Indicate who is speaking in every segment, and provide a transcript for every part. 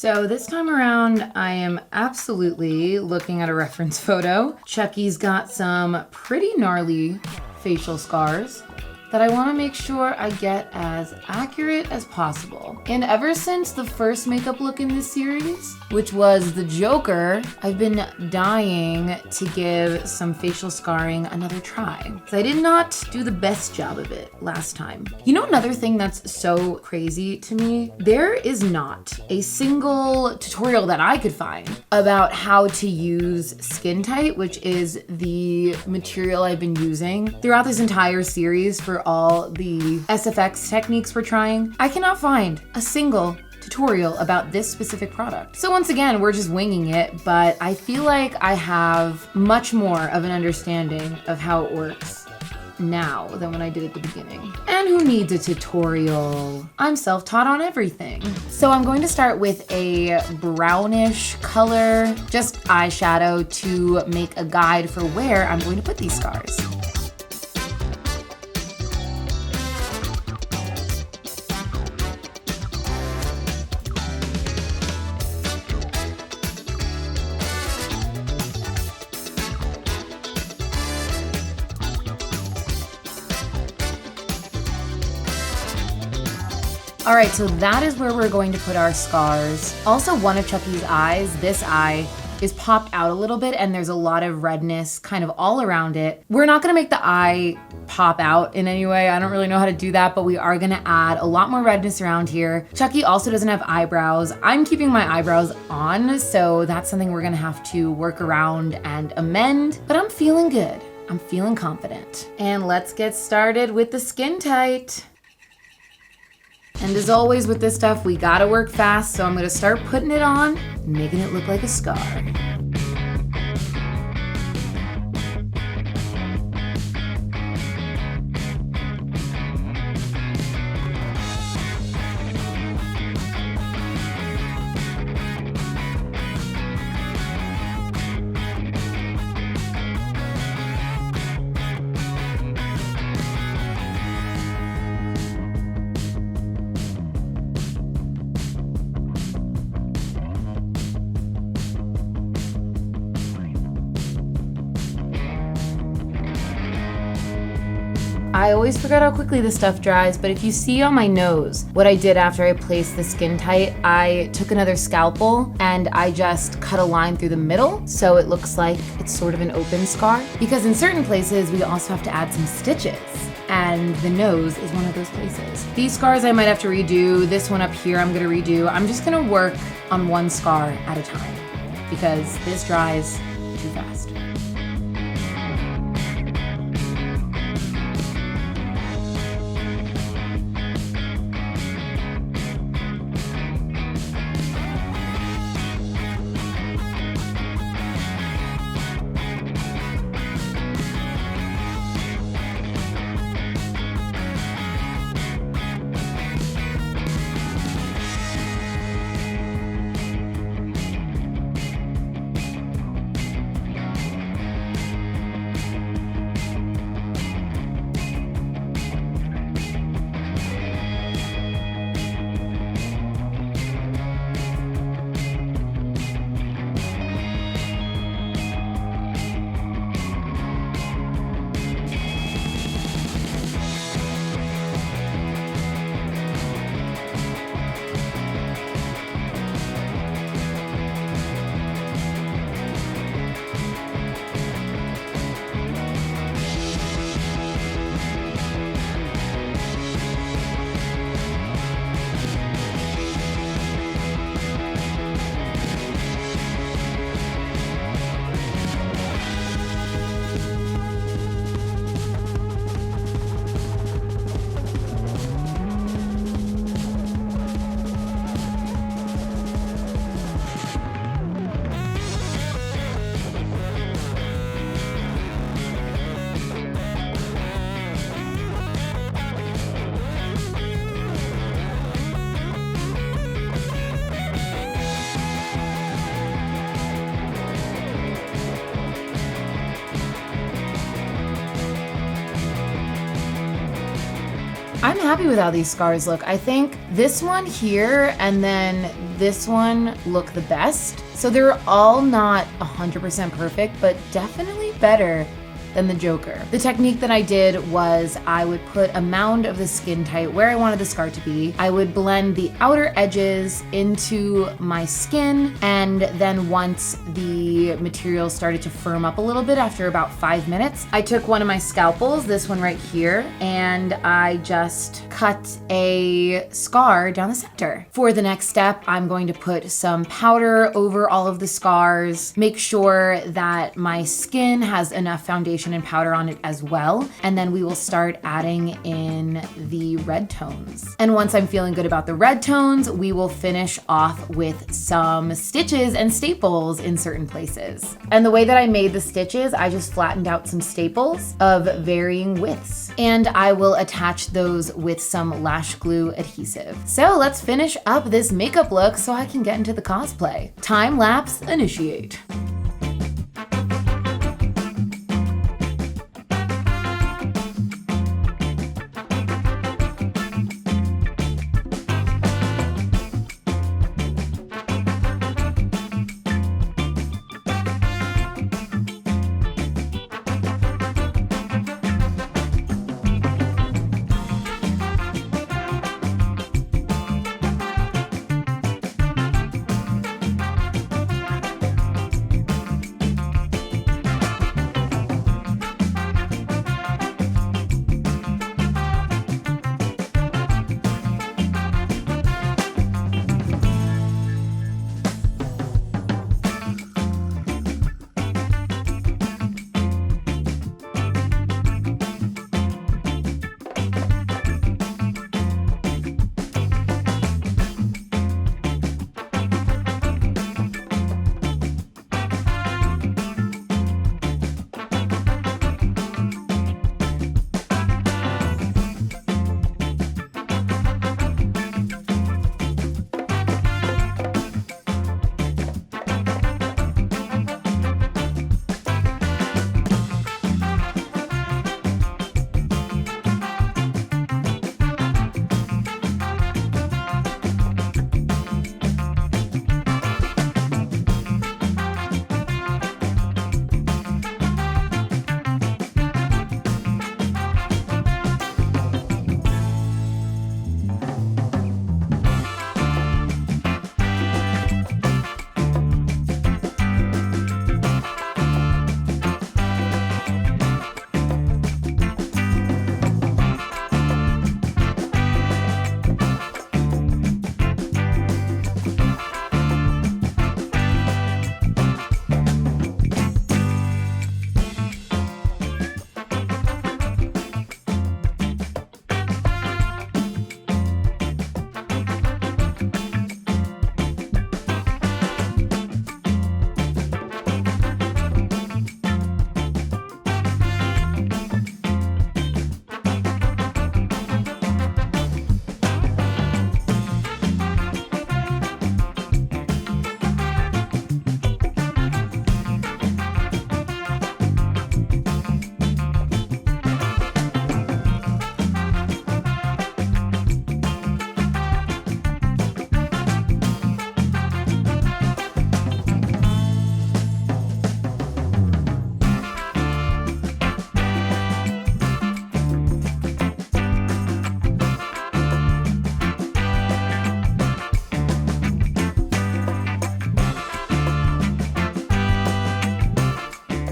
Speaker 1: So this time around, I am absolutely looking at a reference photo. Chucky's got some pretty gnarly facial scars that I want to make sure I get as accurate as possible. And ever since the first makeup look in this series, which was the Joker, I've been dying to give some facial scarring another try. So I did not do the best job of it last time. You know another thing that's so crazy to me? There is not a single tutorial that I could find about how to use Skin Tight, which is the material I've been using throughout this entire series for all the SFX techniques we're trying. I cannot find a single tutorial about this specific product. So once again, we're just winging it, but I feel like I have much more of an understanding of how it works now than when I did at the beginning. And who needs a tutorial? I'm self-taught on everything. So I'm going to start with a brownish color, just eyeshadow, to make a guide for where I'm going to put these scars. All right, so that is where we're going to put our scars. Also, one of Chucky's eyes, this eye, is popped out a little bit and there's a lot of redness kind of all around it. We're not gonna make the eye pop out in any way. I don't really know how to do that, but we are gonna add a lot more redness around here. Chucky also doesn't have eyebrows. I'm keeping my eyebrows on, so that's something we're gonna have to work around and amend, but I'm feeling good. I'm feeling confident. And let's get started with the Skin Tight. And as always with this stuff, we gotta work fast, so I'm gonna start putting it on, making it look like a scar. I always forget how quickly this stuff dries, but if you see on my nose what I did after I placed the Skin Tight, I took another scalpel and I just cut a line through the middle so it looks like it's sort of an open scar. Because in certain places, we also have to add some stitches, and the nose is one of those places. These scars I might have to redo. This one up here I'm gonna redo. I'm just gonna work on one scar at a time because this dries too fast. happy with how these scars look. I think this one here and then this one look the best. So they're all not 100% perfect, but definitely better than the Joker. The technique that I did was I would put a mound of the skin tight where I wanted the scar to be. I would blend the outer edges into my skin, and then once the material started to firm up a little bit after about 5 minutes, I took one of my scalpels, this one right here, and I just cut a scar down the center. For the next step, I'm going to put some powder over all of the scars, make sure that my skin has enough foundation and powder on it as well. And then we will start adding in the red tones. And once I'm feeling good about the red tones, we will finish off with some stitches and staples in certain places. And the way that I made the stitches, I just flattened out some staples of varying widths. And I will attach those with some lash glue adhesive. So let's finish up this makeup look so I can get into the cosplay. Time lapse initiate.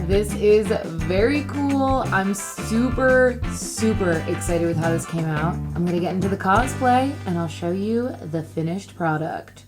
Speaker 1: This is very cool. I'm super excited with how this came out. I'm gonna get into the cosplay and I'll show you the finished product.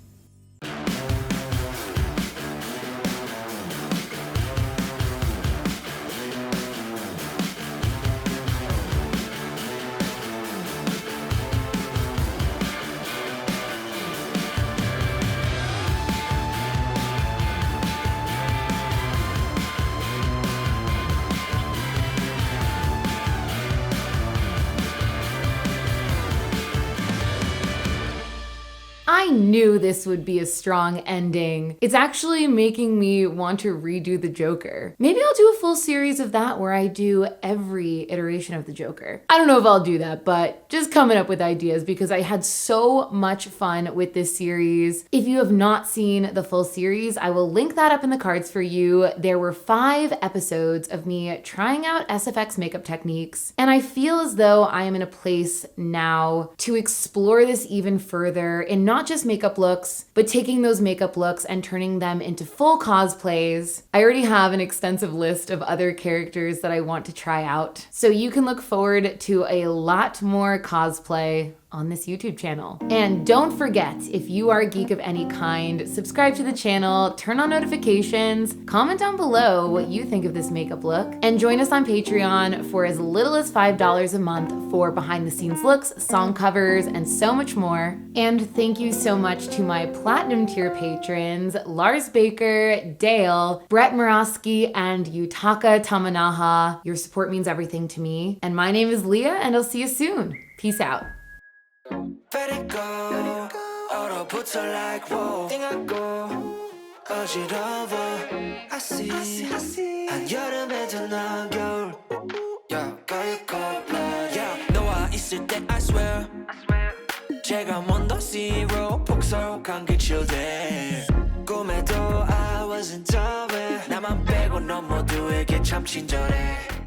Speaker 1: I knew this would be a strong ending. It's actually making me want to redo the Joker. Maybe I'll do a full series of that where I do every iteration of the Joker. I don't know if I'll do that, but just coming up with ideas because I had so much fun with this series. If you have not seen the full series, I will link that up in the cards for you. There were 5 episodes of me trying out SFX makeup techniques, and I feel as though I am in a place now to explore this even further in not just makeup looks, but taking those makeup looks and turning them into full cosplays. I already have an extensive list of other characters that I want to try out, so you can look forward to a lot more cosplay on this YouTube channel. And don't forget, if you are a geek of any kind, subscribe to the channel, turn on notifications, comment down below what you think of this makeup look, and join us on Patreon for as little as $5 a month for behind the scenes looks, song covers, and so much more. And thank you so much to my platinum tier patrons, Lars Baker, Dale, Brett Morosky, and Yutaka Tamanaha. Your support means everything to me. And my name is Leah, and I'll see you soon. Peace out.
Speaker 2: Let it go. 얼어붙어 like whoa. 띵하고 어지러워. I see. 한여름에도 난 겨울. Yeah, 가을고 blood. Yeah, 너와 있을 때 I swear. 제가 먼저 zero. 폭설한 그 chill day. 꿈에도 I wasn't done. 나만 빼고 넌 모두에게 참 친절해.